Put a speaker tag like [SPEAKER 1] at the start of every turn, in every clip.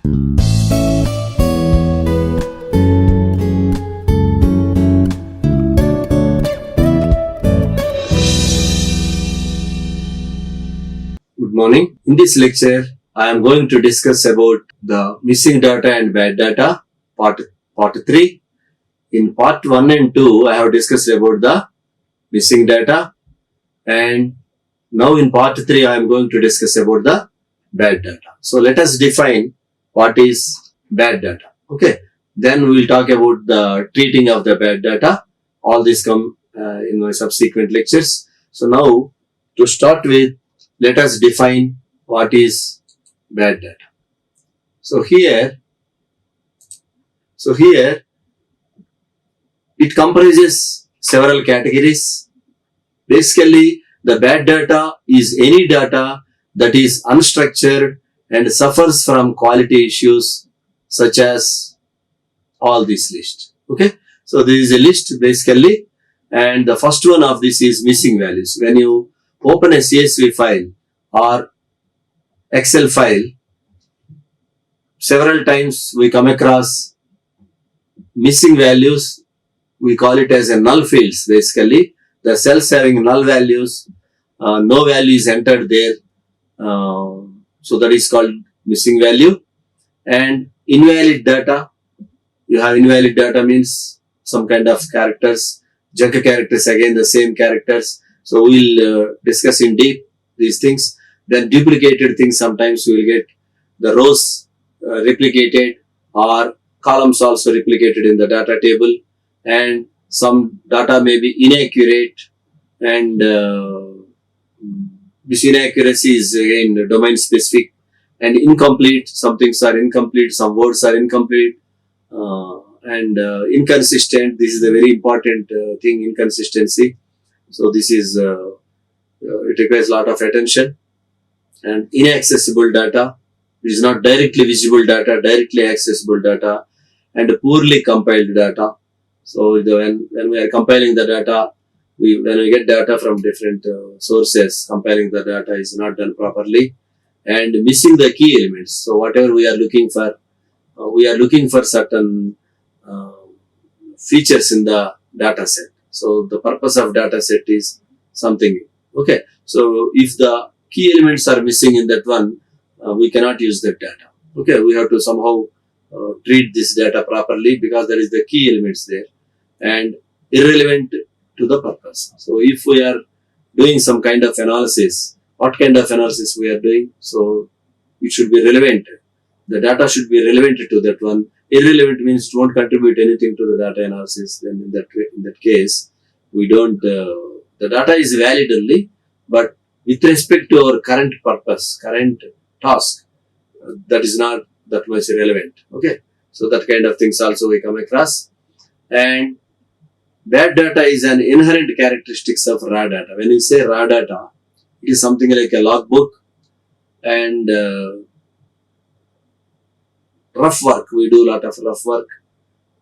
[SPEAKER 1] Good morning. In this lecture, I am going to discuss about the missing data and bad data, part 3. In part 1 and 2, I have discussed about the missing data, and now in part 3, I am going to discuss about the bad data. So let us define what is bad data. Okay. Then we will talk about the treating of the bad data. All this come in my subsequent lectures. So now, to start with, let us define what is bad data. So here it comprises several categories. Basically, the bad data is any data that is unstructured and suffers from quality issues such as all this list. Okay. So this is a list basically, and the first one of this is missing values. When you open a CSV file or Excel file, several times we come across missing values. We call it as a null fields. Basically, the cells having null values, no value is entered there. So that is called missing value. And invalid data, you have invalid data means some kind of characters, junk characters, again the same characters. So we'll discuss in deep these things. Then duplicated things, sometimes we will get the rows replicated or columns also replicated in the data table, and some data may be inaccurate, and this inaccuracy is again domain specific, and incomplete. Some things are incomplete, some words are incomplete, and inconsistent. This is a very important thing, inconsistency. So this is it requires a lot of attention. And inaccessible data, it is not directly visible data, directly accessible data, and poorly compiled data. So when we are compiling the data, when we get data from different sources, compiling the data is not done properly, and missing the key elements. So whatever we are looking for certain features in the data set. So the purpose of data set is something. Okay. So if the key elements are missing in that one, we cannot use that data. Okay. We have to somehow treat this data properly, because there is the key elements there and irrelevant to the purpose. So if we are doing some kind of analysis, what kind of analysis we are doing? So it should be relevant. The data should be relevant to that one. Irrelevant means don't contribute anything to the data analysis. Then in that case, we don't. The data is valid only, but with respect to our current purpose, current task, that is not that much relevant. Okay, so that kind of things also we come across. And bad data is an inherent characteristics of raw data. When you say raw data, it is something like a logbook and rough work. We do a lot of rough work.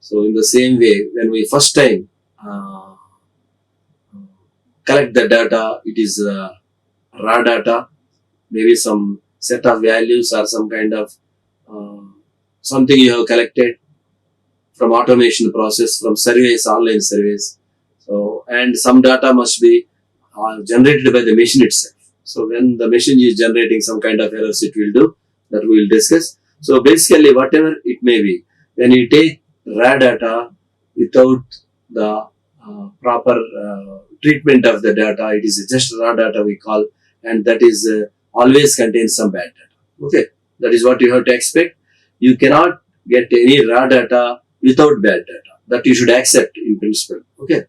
[SPEAKER 1] So in the same way, when we first time collect the data, it is raw data, maybe some set of values or some kind of something you have collected from automation process, from surveys, online surveys. So, and some data must be generated by the machine itself. So when the machine is generating some kind of errors, it will do, that we will discuss. So basically, whatever it may be, when you take raw data without the proper treatment of the data, it is just raw data we call, and that is always contains some bad data. Okay, that is what you have to expect. You cannot get any raw data without bad data. That you should accept in principle. Okay,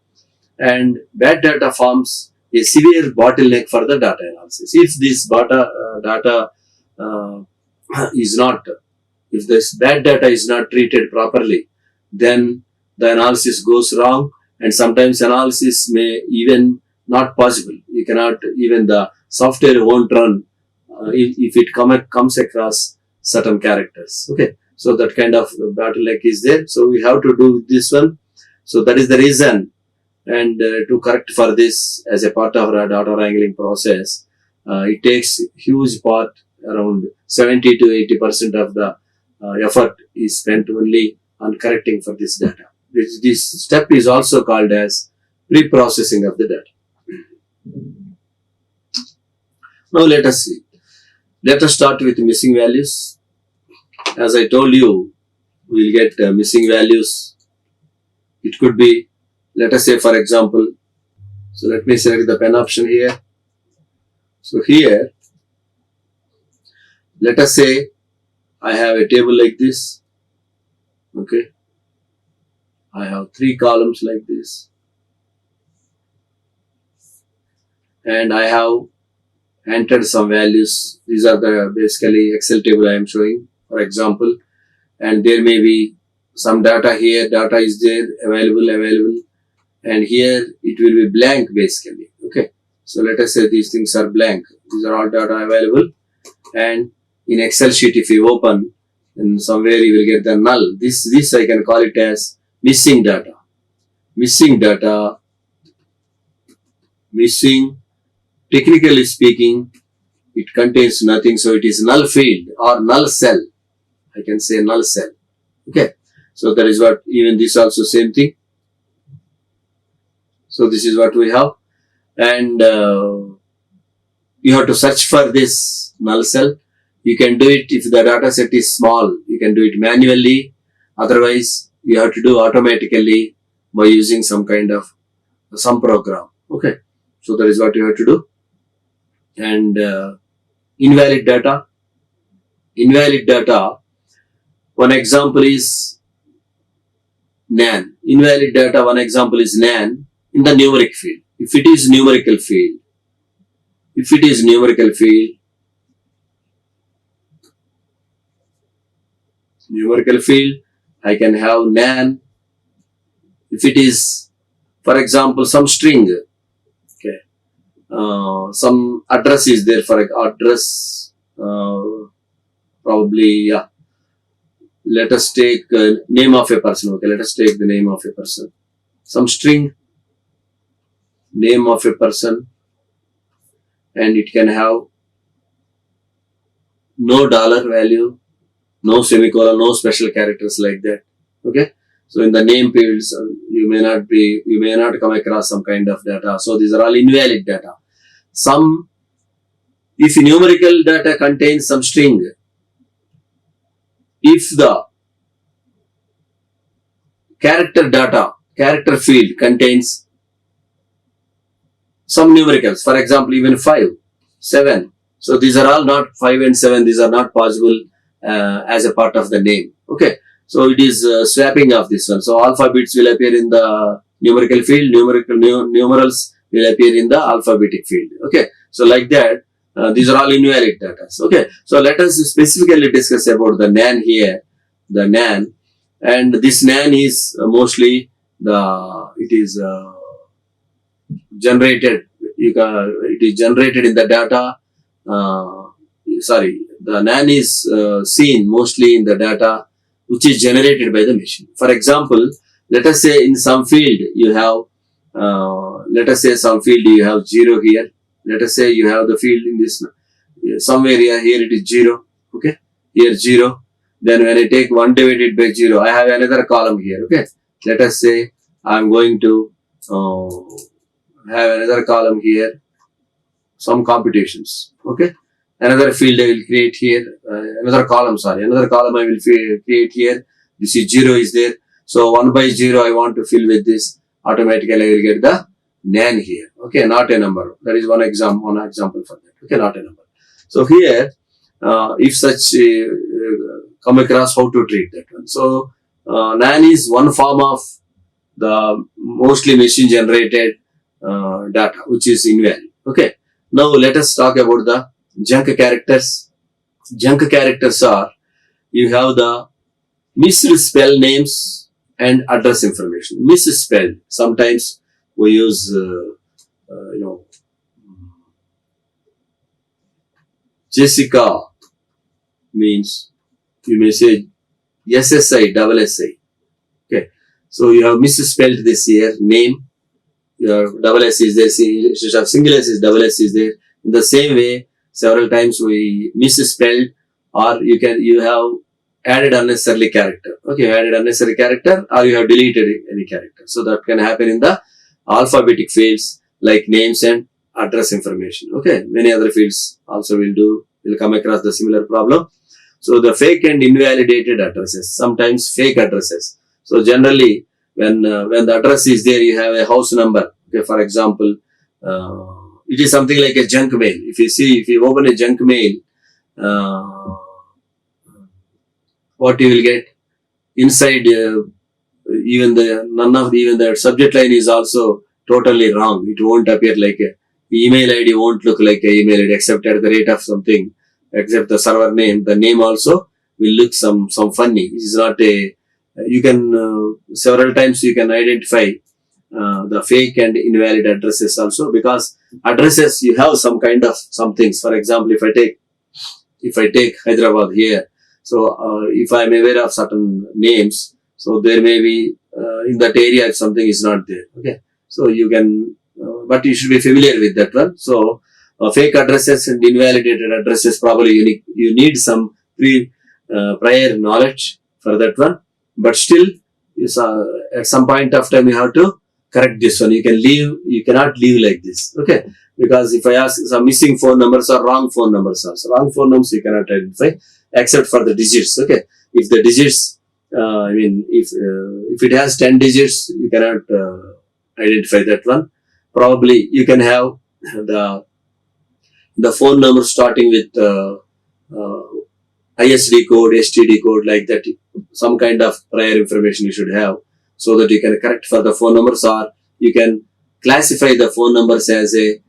[SPEAKER 1] and bad data forms a severe bottleneck for the data analysis. If this data is not, if this bad data is not treated properly, then the analysis goes wrong, and sometimes analysis may even not possible. You cannot, even the software won't run if it comes across certain characters. Okay, so that kind of bottleneck is there. So we have to do this one. So that is the reason, and to correct for this as a part of our data wrangling process, it takes huge part, around 70 to 80% of the effort is spent only on correcting for this data. This step is also called as pre-processing of the data. Now let us see. Let us start with missing values. As I told you, we will get missing values. It could be, let us say for example, so let me select the pen option here. So here, let us say I have a table like this. Okay. I have 3 columns like this. And I have entered some values. These are the basically Excel table I am showing, for example. And there may be some data here. Data is there, available. And here it will be blank basically. Okay. So let us say these things are blank. These are all data available. And in Excel sheet, if you open, and somewhere you will get the null. This I can call it as missing data. Missing, technically speaking, it contains nothing. So it is null field or null cell. I can say null cell. Okay. So that is what, even this also same thing. So this is what we have. And you have to search for this null cell. You can do it if the data set is small. You can do it manually. Otherwise, you have to do automatically by using some kind of some program. Okay. So that is what you have to do. And invalid data. Invalid data. One example is NaN. Invalid data. One example is NaN in the numeric field. If it is numerical field, I can have NaN. If it is, for example, some string, okay, some address is there for address, probably, yeah. Let us take name of a person. Okay, let us take the name of a person. Some string, name of a person, and it can have no dollar value, no semicolon, no special characters like that. Okay. So in the name fields, you may not come across some kind of data. So these are all invalid data. If numerical data contains some string, if the character field contains some numericals, for example, even 5, 7. So these are all not 5 and 7. These are not possible as a part of the name. Okay. So it is swapping of this one. So alphabets will appear in the numerical field. Numerals will appear in the alphabetic field. Okay. So like that, these are all invalid data. Okay. So let us specifically discuss about the NaN here. The NaN, and this NaN is mostly it is generated. It is generated in the data. The NaN is seen mostly in the data which is generated by the machine. For example, let us say in some field you have, you have 0 here. Let us say you have the field in this, somewhere here it is 0. Okay, here 0. Then when I take 1 divided by 0, I have another column here. Okay, let us say I am going to have another column here, some computations. Okay, another field I will create here, another column I will create here. This is 0 is there. So 1 by 0 I want to fill with this. Automatically I will get the NaN here. Okay, not a number. That is one example for that. Okay, not a number. So here, if such come across how to treat that one. So NaN is one form of the mostly machine generated data which is invalid. Okay. Now let us talk about the junk characters. Junk characters are, you have the misspelled names and address information. Misspelled. Sometimes we use, Jessica means, you may say SSI. Okay. So you have misspelled this here, name. Your double S is there, instead of single S is double S is there. In the same way, several times we misspelled, or you have added unnecessarily character. Okay, you added unnecessary character or you have deleted any character. So that can happen in the alphabetic fields like names and address information. Okay, many other fields also will come across the similar problem. So the fake and invalidated addresses, sometimes fake addresses. So generally, when the address is there, you have a house number. Okay, for example, it is something like a junk mail. If you open a junk mail, uh, what you will get inside, even the subject line is also totally wrong. It won't appear like a email ID, won't look like a email ID except at the rate of something, except the server name. The name also will look some funny. It is not a. You can several times you can identify the fake and invalid addresses also, because addresses you have some kind of some things. For example, if I take Hyderabad here, so if I am aware of certain names, so there may be in that area if something is not there. Okay, so you can, but you should be familiar with that one. So fake addresses and invalidated addresses, probably you need some prior knowledge for that one. But still, at some point of time you have to correct this one. You cannot leave like this. Okay, because if I ask some missing phone numbers or wrong phone numbers also, wrong phone numbers you cannot identify except for the digits. Okay, if the digits, if it has 10 digits, you cannot identify that one. Probably you can have the phone number starting with ISD code, STD code, like that. Some kind of prior information you should have, so that you can correct for the phone numbers, or you can classify the phone numbers as a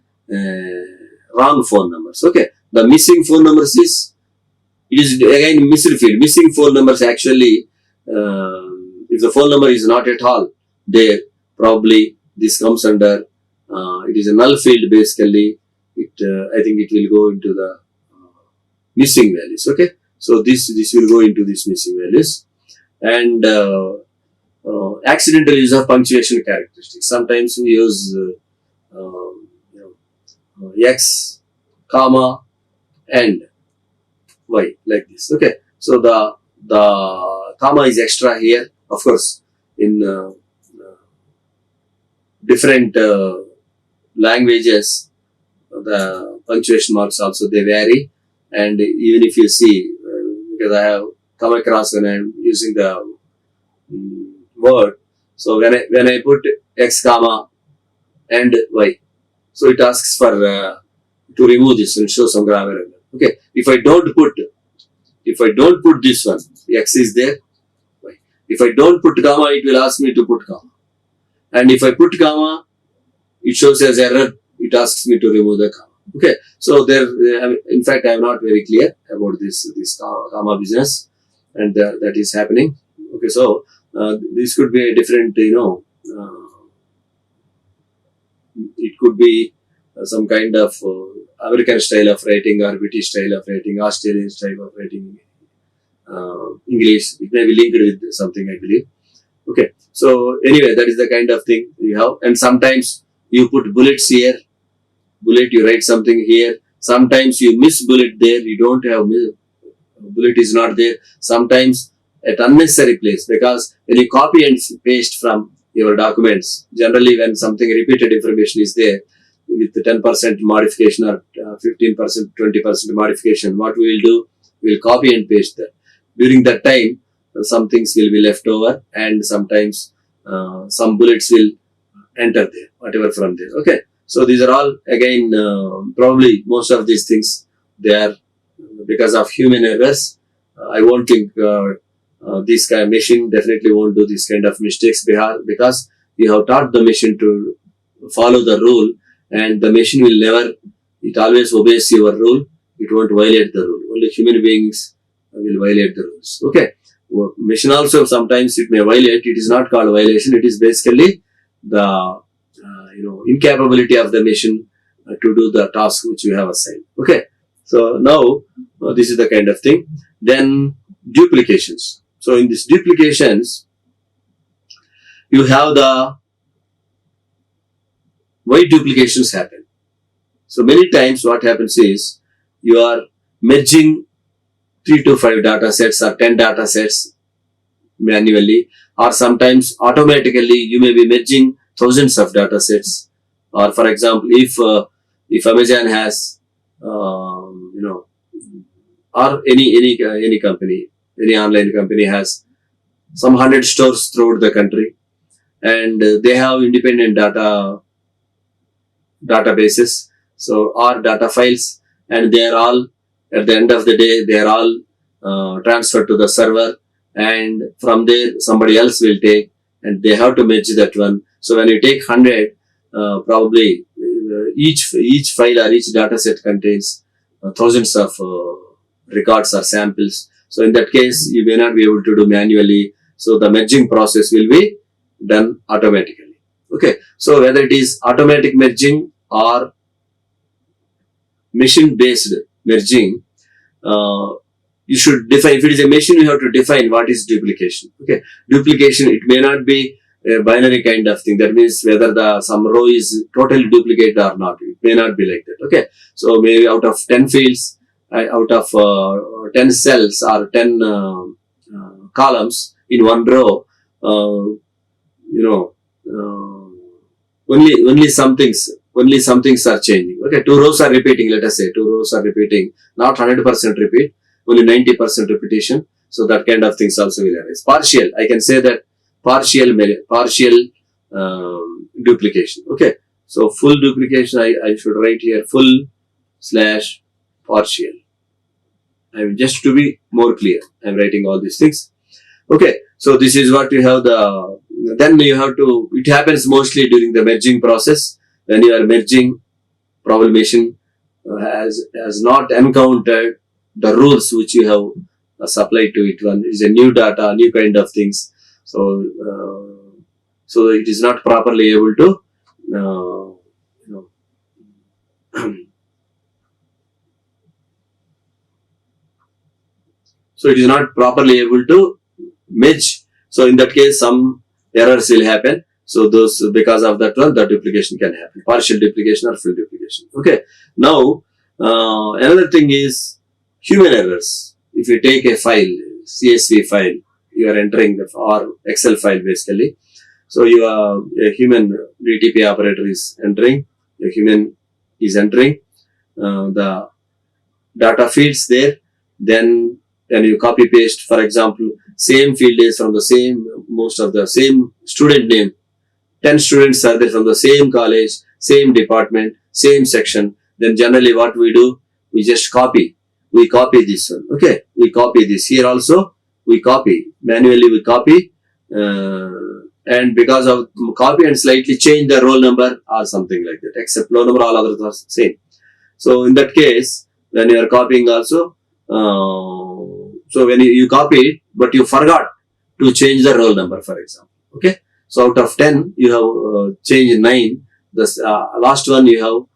[SPEAKER 1] wrong phone numbers. Okay, the missing phone numbers it is again missing field. Missing phone numbers actually, if the phone number is not at all there, probably this comes under, it is a null field basically. I think it will go into the missing values. Okay, so this will go into these missing values. And accidental use of punctuation characteristics. Sometimes we use X, comma, and Y like this. Okay, so the comma is extra here. Of course, in different languages, the punctuation marks also they vary. And even if you see, because I have come across when I'm using the word, so when I put X comma and Y, so it asks for to remove this and show some grammar error. Okay, if I don't put this one, X is there. Y. If I don't put comma, it will ask me to put comma, and if I put comma, it shows as error. It asks me to remove the comma. Okay, so there. In fact, I am not very clear about this comma business, and that is happening. Okay, so this could be a different, it could be some kind of American style of writing or British style of writing, Australian style of writing, English. It may be linked with something, I believe. Okay, so anyway, that is the kind of thing you have. And sometimes you put bullets here, bullet, you write something here. Sometimes you miss bullet there, you don't have bullet is not there. Sometimes at unnecessary place, because when you copy and paste from your documents, generally when something repeated information is there with the 10% modification or 15%, 20% modification, what we will do, we will copy and paste that. During that time, some things will be left over, and sometimes some bullets will enter there, whatever from there. Okay, so these are all again probably most of these things, they are because of human errors. I won't think this kind of machine definitely won't do this kind of mistakes, because you have taught the machine to follow the rule, and the machine will never, it always obeys your rule, it won't violate the rule. Only human beings will violate the rules. Okay, machine also sometimes it may violate. It is not called violation, it is basically the incapability of the machine to do the task which you have assigned. Okay, so now this is the kind of thing. Then duplications. So in these duplications, you have why duplications happen. So many times what happens is you are merging 3 to 5 data sets or 10 data sets manually, or sometimes automatically you may be merging thousands of data sets. Or for example, if Amazon has or any company, any online company has some 100 stores throughout the country, and they have independent databases, so or data files, and they are all, at the end of the day, they are all transferred to the server, and from there somebody else will take, and they have to merge that one. So when you take 100, probably each file or each data set contains thousands of records or samples. So in that case, you may not be able to do manually. So the merging process will be done automatically. Okay. So whether it is automatic merging or machine-based merging, you should define. If it is a machine, you have to define what is duplication. Okay. Duplication, it may not be a binary kind of thing. That means whether some row is totally duplicated or not. It may not be like that. Okay. So maybe out of 10 fields, out of 10 cells or 10 columns in one row, only some things are changing. Okay, 2 rows are repeating. Let us say 2 rows are repeating, not 100% repeat, only 90% repetition. So that kind of things also will arise. Partial, I can say that partial duplication. Okay, so full duplication, I should write here full/partial. Just to be more clear, I'm writing all these things. Okay, so this is what you have. Then you have to, it happens mostly during the merging process. When you are merging, probably machine has not encountered the rules which you have supplied to it. One is a new data, new kind of things. So it is not properly able to so it is not properly able to merge. So in that case, some errors will happen. So those, because of that one, the duplication can happen. Partial duplication or full duplication. Okay. Now, another thing is human errors. If you take a file, CSV file, you are entering or Excel file basically. So a human DTP operator is entering, a human is entering the data fields there. Then you copy paste, for example, same field is from most of the same student name. 10 students are there from the same college, same department, same section. Then generally what we do, we just copy. We copy this one. Okay. We copy this. Here also we copy. Manually we copy. And because of copy and slightly change the roll number or something like that. Except roll number, all others are same. So in that case, when you are copying also, so when you copy it, but you forgot to change the roll number, for example. Okay. So out of 10, you have changed 9. The last one you have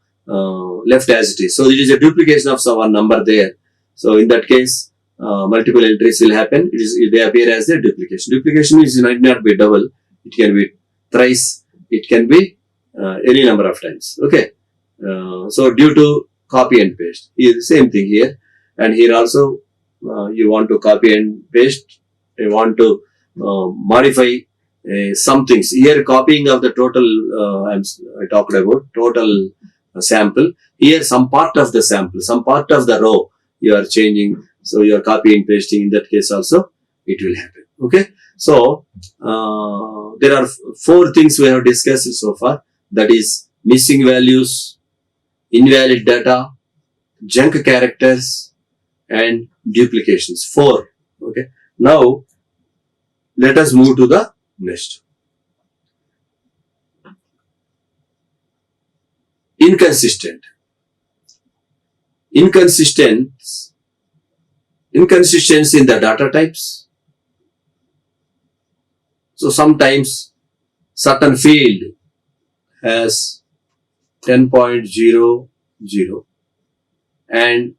[SPEAKER 1] left as it is. So it is a duplication of one number there. So in that case, multiple entries will happen. They appear as a duplication. Duplication might not be double. It can be thrice. It can be any number of times. Okay. So due to copy and paste. Here, same thing here. And here also, you want to copy and paste. You want to modify some things. Here copying of the total, I talked about total sample. Here some part of the sample, some part of the row you are changing. So you are copying and pasting. In that case also it will happen. Okay. So there are 4 things we have discussed so far. That is missing values, invalid data, junk characters, and duplications. 4. Okay. Now let us move to the next. Inconsistency in the data types. So sometimes certain field has 10.00 and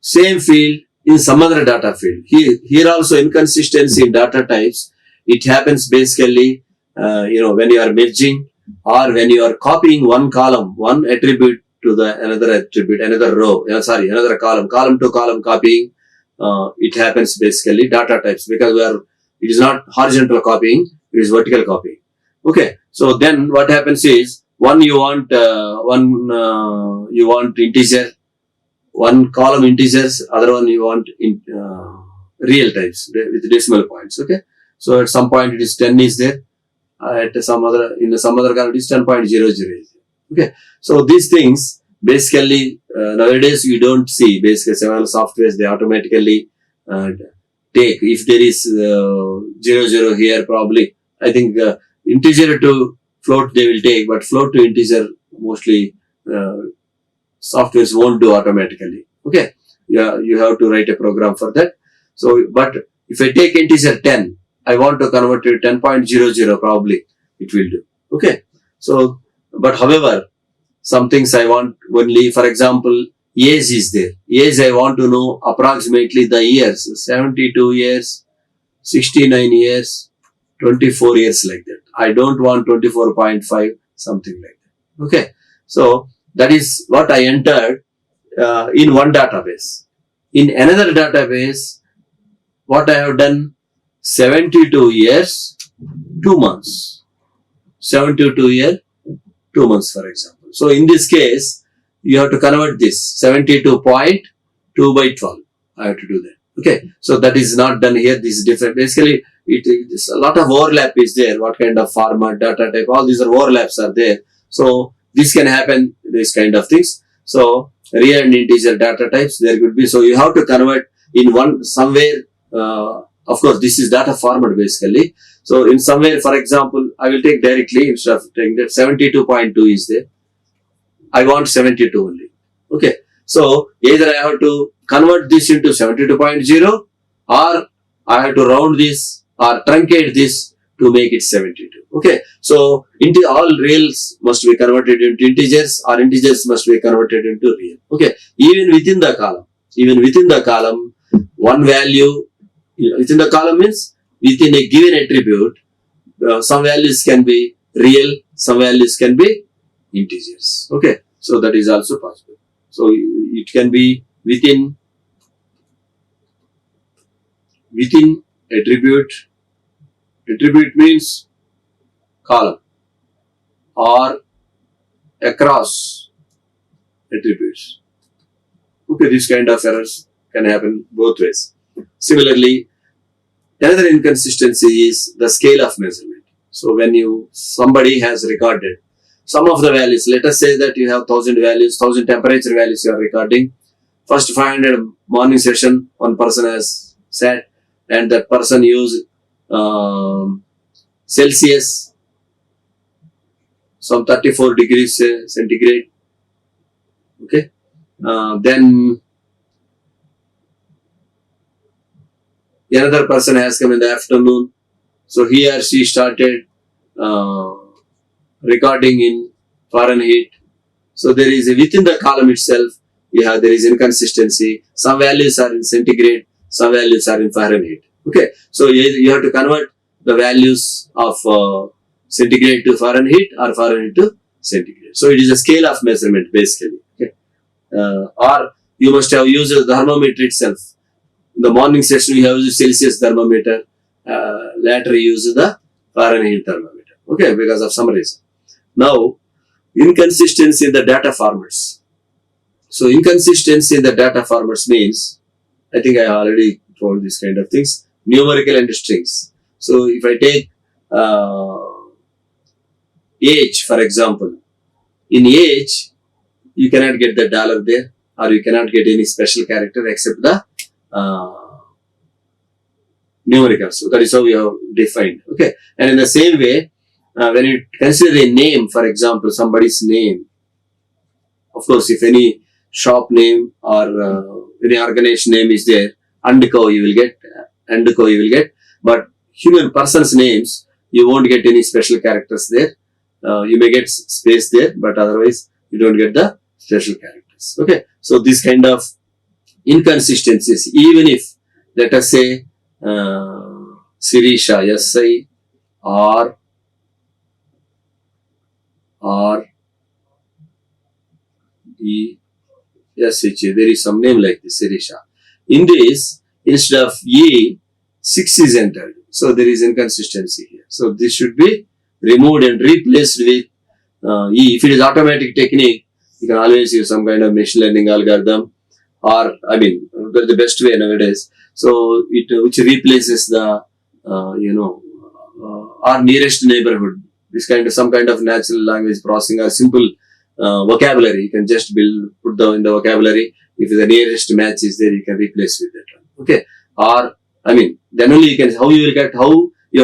[SPEAKER 1] same field in some other data field. Here also inconsistency in data types. It happens basically, when you are merging or when you are copying one column, one attribute to the another attribute, another row, another column to column copying. It happens basically data types, because it is not horizontal copying, it is vertical copying. Okay, so then what happens is, you want integer, one column integers, other one you want real types with decimal points. Okay, so at some point it is 10 is there, at some other column it is 10.00 is there. Okay, so these things basically nowadays you don't see. Basically several softwares, they automatically take, if there is 00 here, probably I think integer to float they will take, but float to integer mostly softwares won't do automatically. Okay, yeah, you have to write a program for that. So, but if I take integer 10, I want to convert to 10.00, probably it will do. Okay, so, but however, some things I want only, for example, age is there. Age I want to know approximately the years, 72 years, 69 years, 24 years, like that. I don't want 24.5, something like that. Okay, so that is what I entered in one database. In another database, what I have done, 72 years, 2 months. 72 year, 2 months, for example. So in this case, you have to convert this 72.2 by 12. I have to do that. Okay, so that is not done here. This is different. Basically, it is a lot of overlap is there. What kind of format, data type, all these overlaps are there. So this can happen, this kind of things. So real and integer data types there could be. So you have to convert in one somewhere. Of course, this is data format basically. So in somewhere, for example, I will take directly, instead of taking that 72.2 is there. I want 72 only. Okay. So either I have to convert this into 72.0, or I have to round this or truncate this to make it 72. Okay. So all reals must be converted into integers, or integers must be converted into real. Okay. Even within the column, one value within the column means within a given attribute, some values can be real, some values can be integers. Okay. So that is also possible. So it can be within attribute. Attribute means column, or across attributes. Okay, this kind of errors can happen both ways. Similarly, another inconsistency is the scale of measurement. So when somebody has recorded some of the values, let us say that you have 1000 values, 1000 temperature values you are recording. First 500 morning session, one person has sat, and that person used Celsius, some 34 degrees centigrade. Okay, then another person has come in the afternoon. So he or she started recording in Fahrenheit. So there is within the column itself, there is inconsistency. Some values are in centigrade, some values are in Fahrenheit. Okay, so you have to convert the values of centigrade to Fahrenheit, or Fahrenheit to centigrade. So it is a scale of measurement basically. Okay, or you must have used the thermometer itself. In the morning session, we have used Celsius thermometer. Later, we use the Fahrenheit thermometer. Okay, because of some reason. Now, inconsistency in the data formats. So, inconsistency in the data formats means, I think I already told this kind of things, numerical and strings. So, if I take age, for example, in age, you cannot get the dollar there, or you cannot get any special character except the numerical. So that is how we have defined. Okay, and in the same way, when you consider a name, for example, somebody's name, of course, if any shop name or any organization name is there, Dundigal you will get, but human person's names, you won't get any special characters there. You may get space there, but otherwise you don't get the special characters. Okay, so this kind of inconsistencies, even if, let us say, Sirisha, SI, or E-S-H-A. There is some name like this, Sirisha. In this, instead of E, 6 is entered. So there is inconsistency here. So this should be removed and replaced with E. If it is automatic technique, you can always use some kind of machine learning algorithm, or the best way nowadays. So it which replaces the our nearest neighborhood. This kind of some kind of natural language processing or simple vocabulary. You can just put down in the vocabulary. If the nearest match is there, you can replace with that one. Okay. Or then only you can how you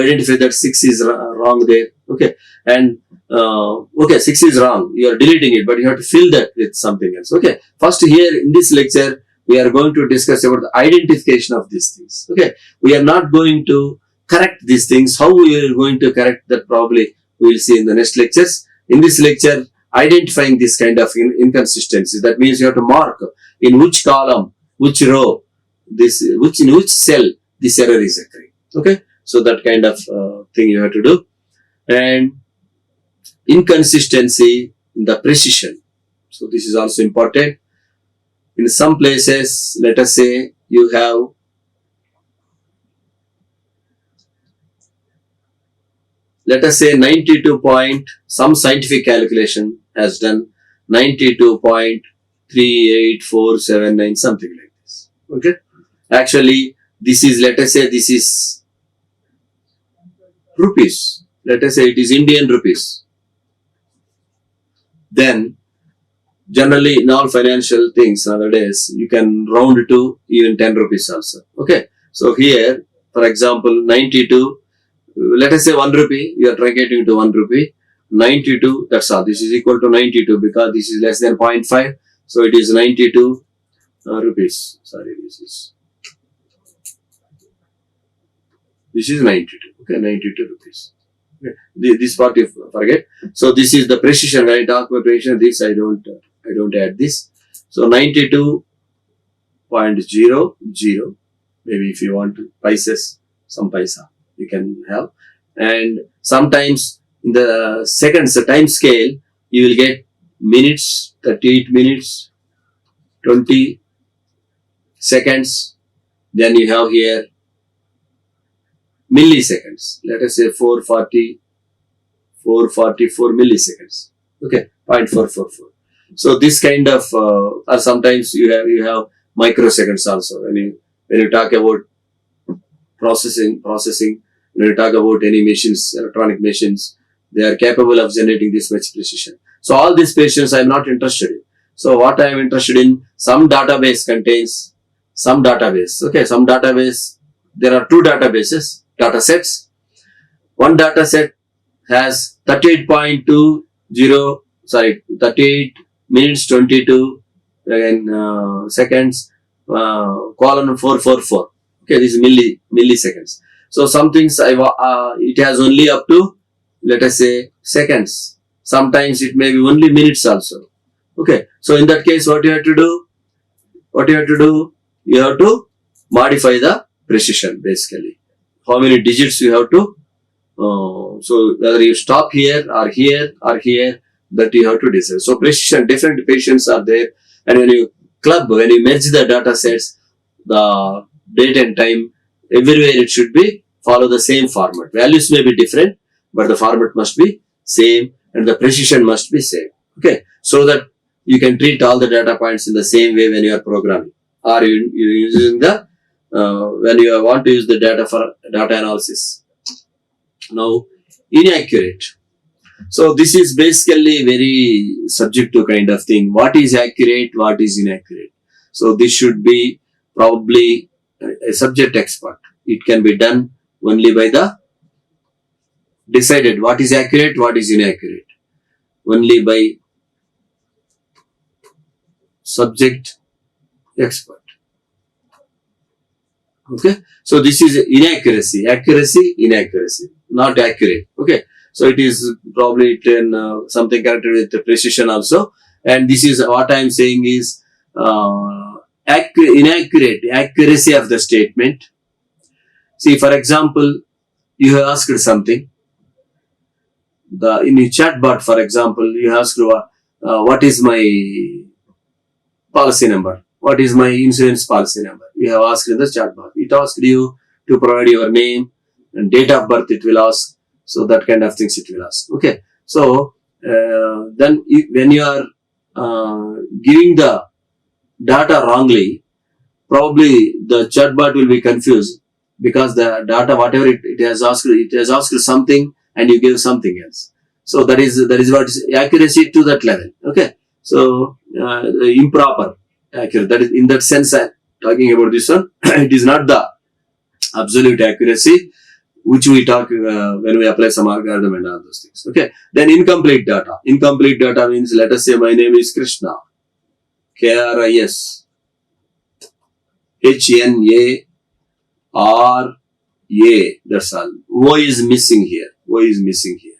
[SPEAKER 1] identify that 6 is wrong there. Okay. And 6 is wrong. You are deleting it, but you have to fill that with something else. Okay. First here in this lecture, we are going to discuss about the identification of these things. Okay. We are not going to correct these things. How we are going to correct that probably we will see in the next lectures. In this lecture, identifying this kind of inconsistency. That means you have to mark in which column, which row, in which cell this error is occurring. Okay. So that kind of thing you have to do. And inconsistency in the precision. So this is also important. In some places, let us say you have let us say 92 point, some scientific calculation has done 92.38479, something like this. Okay. Actually, this is, let us say this is rupees. Let us say it is Indian rupees. Then, generally in all financial things nowadays, you can round to even 10 rupees also. Okay. So here, for example, 92, let us say 1 rupee, we are truncating to 1 rupee. 92, that's all. This is equal to 92 because this is less than 0.5. So it is 92 rupees. Sorry, this is 92. Okay, 92 rupees. Okay. This part you forget. So this is the precision. When I talk about precision, this I don't add this. So 92.00. Maybe if you want to paisa, some paisa you can have. And sometimes in the seconds, the time scale, you will get minutes, 38 minutes, 20 seconds. Then you have here milliseconds. Let us say 444 milliseconds. Okay, 0.444. So this kind of, or sometimes you have microseconds also. When you talk about processing, when you talk about any machines, electronic machines, they are capable of generating this much precision. So all these precisions I am not interested in. So what I am interested in, some database contains some database. Okay, some database, there are 2 databases, data sets. One data set has 38 minutes 22 seconds, colon 444. Okay, this is milliseconds. So some things it has only up to, let us say, seconds. Sometimes it may be only minutes also. Okay, so in that case, what you have to do? You have to modify the precision basically. How many digits you have to? So whether you stop here or here or here, that you have to decide. So precision, different precisions are there, and when you merge the data sets, the date and time, everywhere it should be follow the same format. Values may be different, but the format must be same and the precision must be same. Okay, so that you can treat all the data points in the same way when you are programming, or you using the when you want to use the data for data analysis. Now, inaccurate. So this is basically very subjective kind of thing. What is accurate? What is inaccurate? So this should be probably a subject expert. It can be done only by the decided what is accurate, what is inaccurate. Only by subject expert. Okay. So this is inaccuracy, inaccuracy, not accurate. Okay. So it is probably something connected with the precision also. And this is what I am saying is inaccurate, accuracy of the statement. See, for example, you have asked something. In a chat bot, for example, you ask what is my policy number. What is my insurance policy number? You have asked in the chatbot. It asked you to provide your name and date of birth. It will ask. So that kind of things it will ask. Okay. So then when you are giving the data wrongly, probably the chatbot will be confused because the data, whatever it has asked something and you give something else. So that is what is accuracy to that level. Okay. So improper accurate. That is in that sense I'm talking about this one. It is not the absolute accuracy which we talk when we apply some algorithm and all those things. Okay. Then incomplete data. Incomplete data means, let us say my name is Krishna. KRIS. HNARA. That's all. O is missing here. O is missing here.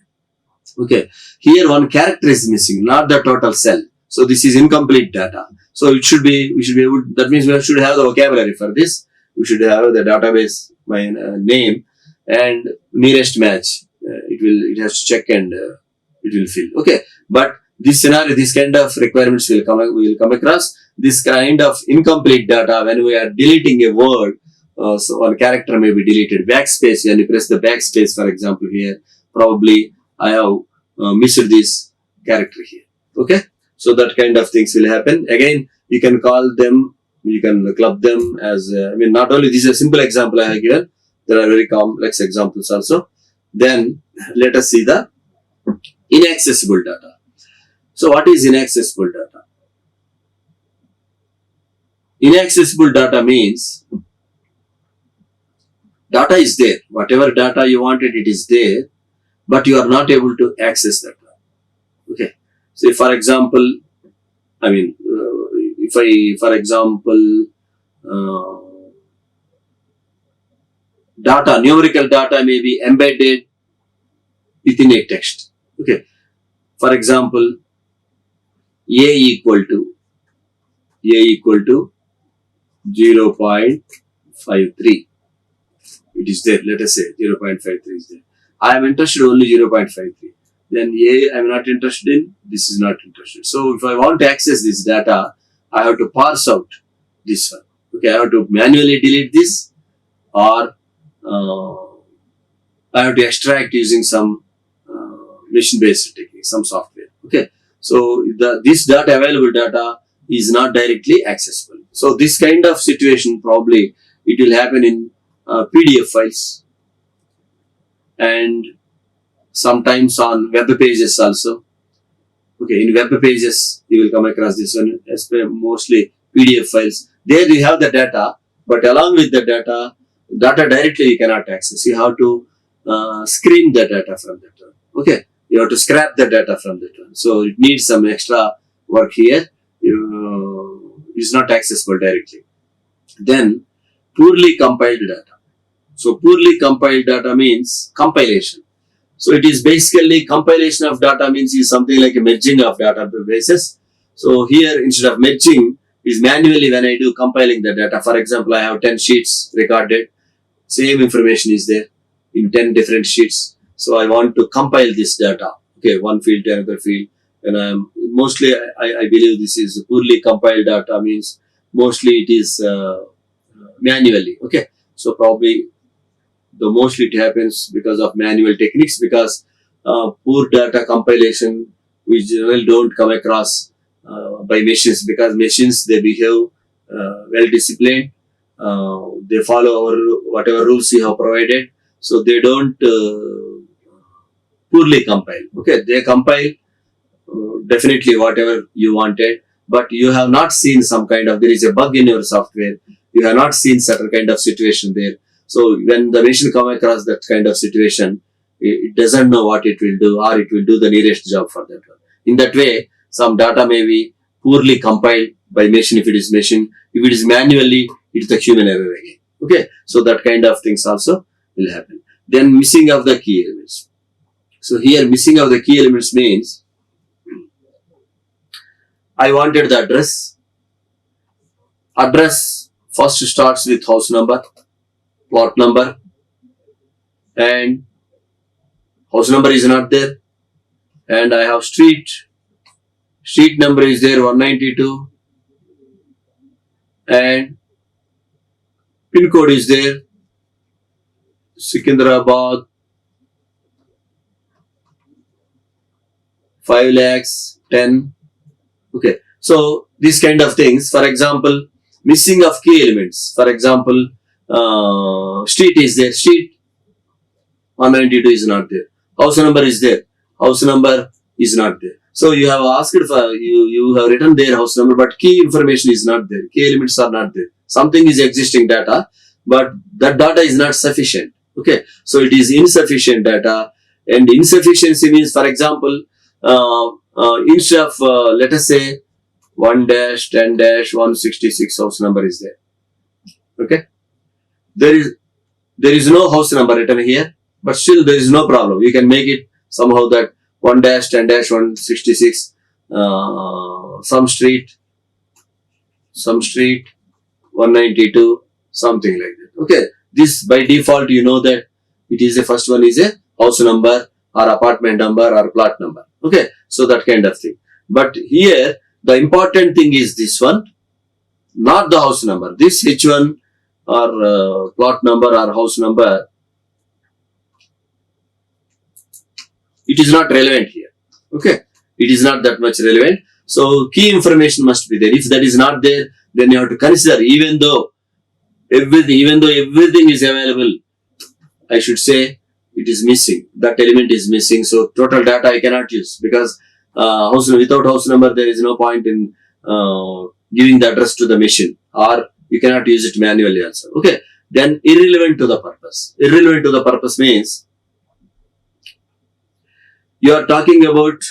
[SPEAKER 1] Okay. Here one character is missing, not the total cell. So this is incomplete data. So we should be able, that means we should have the vocabulary for this. We should have the database, my name and nearest match. It has to check and it will fill. Okay. But this scenario, this kind of requirements we will come across. This kind of incomplete data when we are deleting a word, so one character may be deleted. Backspace, when you press the backspace, for example, here, probably I have missed this character here. Okay. So that kind of things will happen. Again, you can call them, you can club them as, not only this is a simple example I have given, there are very complex examples also. Then let us see the inaccessible data. So what is inaccessible data? Inaccessible data means data is there. Whatever data you wanted, it is there, but you are not able to access that. Okay. So for example, data, numerical data may be embedded within a text. Okay. For example, A equal to 0.53. It is there. Let us say 0.53 is there. I am interested only 0.53. Then A I am not interested in, this is not interested. So if I want to access this data, I have to parse out this one. Okay, I have to manually delete this, or I have to extract using some machine-based technique, some software. Okay, so this data, available data, is not directly accessible. So this kind of situation probably it will happen in PDF files and sometimes on web pages also. Okay, in web pages you will come across this one, mostly PDF files. There you have the data, but along with the data directly you cannot access. You have to screen the data from that one. Okay, you have to scrap the data from that one. So it needs some extra work here. It's not accessible directly. Then poorly compiled data. So poorly compiled data means compilation. So it is basically compilation of data means is something like a merging of databases. So here instead of merging is manually when I do compiling the data. For example, I have 10 sheets recorded. Same information is there in 10 different sheets. So I want to compile this data. Okay, one field to another field. And mostly I believe this is poorly compiled data means mostly it is manually. Okay, so probably the mostly it happens because of manual techniques, because poor data compilation we generally don't come across by machines, because machines they behave well disciplined, they follow whatever rules you have provided, so they don't poorly compile. Okay, they compile definitely whatever you wanted, but you have not seen some kind of, there is a bug in your software, you have not seen certain kind of situation there. So when the machine come across that kind of situation, it doesn't know what it will do, or it will do the nearest job for that one. In that way, some data may be poorly compiled by machine if it is machine. If it is manually, it's the human error again. Okay, so that kind of things also will happen. Then missing of the key elements. So here missing of the key elements means I wanted the address. Address first starts with house number, plot number, and house number is not there, and I have street number is there 192, and pin code is there, Secunderabad, 5 lakhs, 10. Okay, so these kind of things. For example, missing of key elements. For example, street is there. Street 192 is not there. House number is there. House number is not there. So you have asked for, you have written their house number, but key information is not there. Key elements are not there. Something is existing data, but that data is not sufficient. Okay, so it is insufficient data, and insufficiency means, for example, instead of let us say 1-10-166 house number is there. Okay, there is no house number written here, but still there is no problem. You can make it somehow that 1-10-166 some street 192, something like that. Okay, this by default you know that it is the first one is a house number or apartment number or plot number. Okay, so that kind of thing. But here the important thing is this one, not the house number. This H1 or plot number or house number, it is not relevant here. Okay, it is not that much relevant. So key information must be there. If that is not there, then you have to consider, even though everything is available, I should say it is missing. That element is missing. So total data I cannot use, because without house number there is no point in giving the address to the machine, or you cannot use it manually also. Okay, then irrelevant to the purpose. Irrelevant to the purpose means you are talking about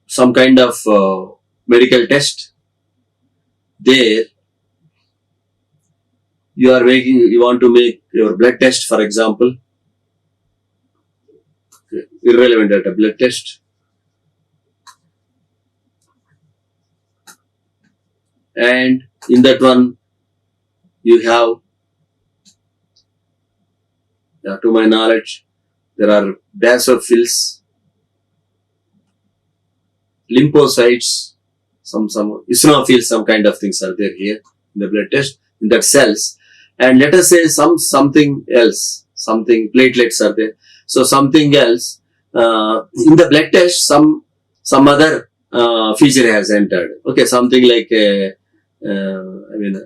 [SPEAKER 1] some kind of medical test. There you want to make your blood test, for example. Okay. Irrelevant data, blood test. And in that one you have, to my knowledge, there are basophils, lymphocytes, some eosinophils, some kind of things are there here in the blood test, in that cells. And let us say something else, something platelets are there. So something else in the blood test, some other feature has entered. Okay, something like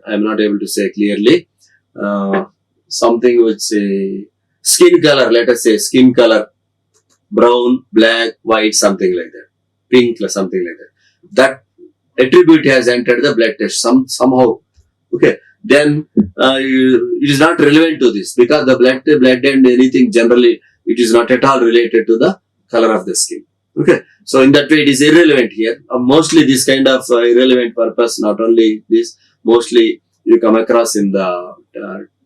[SPEAKER 1] I'm not able to say clearly. Something which skin color, let us say skin color, brown, black, white, something like that, pink, something like that. That attribute has entered the blood test somehow. Okay, then it is not relevant to this, because the blood and anything generally, it is not at all related to the color of the skin. Okay, so in that way it is irrelevant here. Mostly this kind of irrelevant purpose, not only this, mostly you come across in the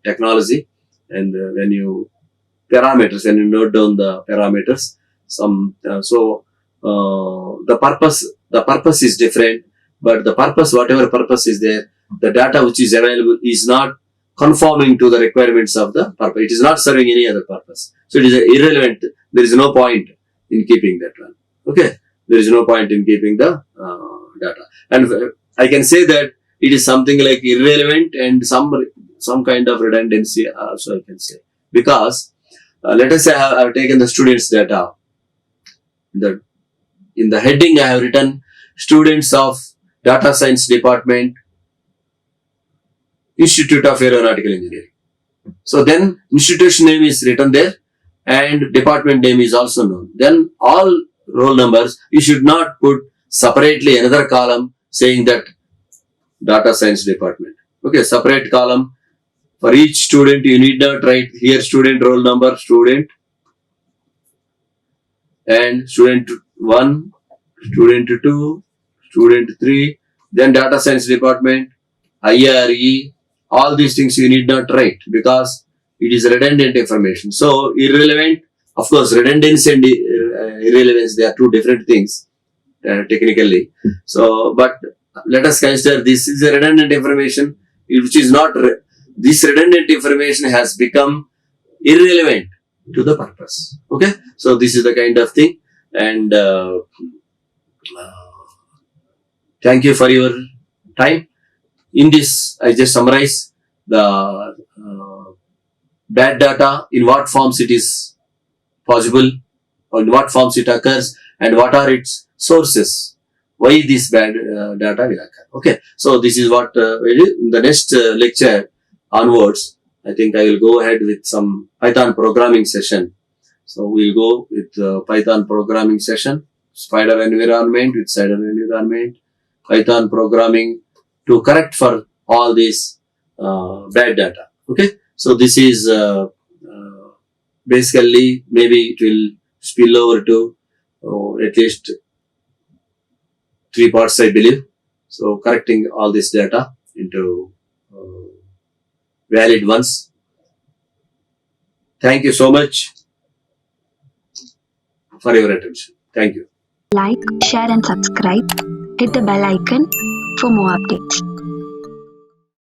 [SPEAKER 1] technology, and when you note down the parameters, the purpose is different, but the purpose, whatever purpose is there, the data which is available is not conforming to the requirements of the purpose. It is not serving any other purpose. So it is irrelevant. There is no point in keeping that one. Okay, there is no point in keeping the data. And I can say that it is something like irrelevant and some kind of redundancy also I can say, because let us say I have taken the students' data. In the heading I have written students of Data Science Department, Institute of Aeronautical Engineering. So then institution name is written there and department name is also known. Then all roll numbers, you should not put separately another column saying that Data Science Department. Okay, separate column for each student. You need not write here student roll number, student, and student 1, student 2, student 3, then Data Science Department, IARE, all these things you need not write, because it is redundant information. So irrelevant, of course, redundancy and irrelevance, they are two different things technically. So, but let us consider this is a redundant information, which is not, this redundant information has become irrelevant to the purpose. Okay, so this is the kind of thing, and thank you for your time. In this, I just summarize the bad data, in what forms it is possible, or in what forms it occurs, and what are its sources. Why this bad data will occur. Okay, so this is what in the next lecture onwards, I think I will go ahead with some Python programming session. So we'll go with Python programming session, spider environment with spider environment, Python programming to correct for all these bad data. Okay, so this is basically, maybe it will spill over to at least 3 parts, I believe. So correcting all this data into valid ones. Thank you so much for your attention. Thank you.
[SPEAKER 2] Like, share and subscribe. Hit the bell icon for more updates.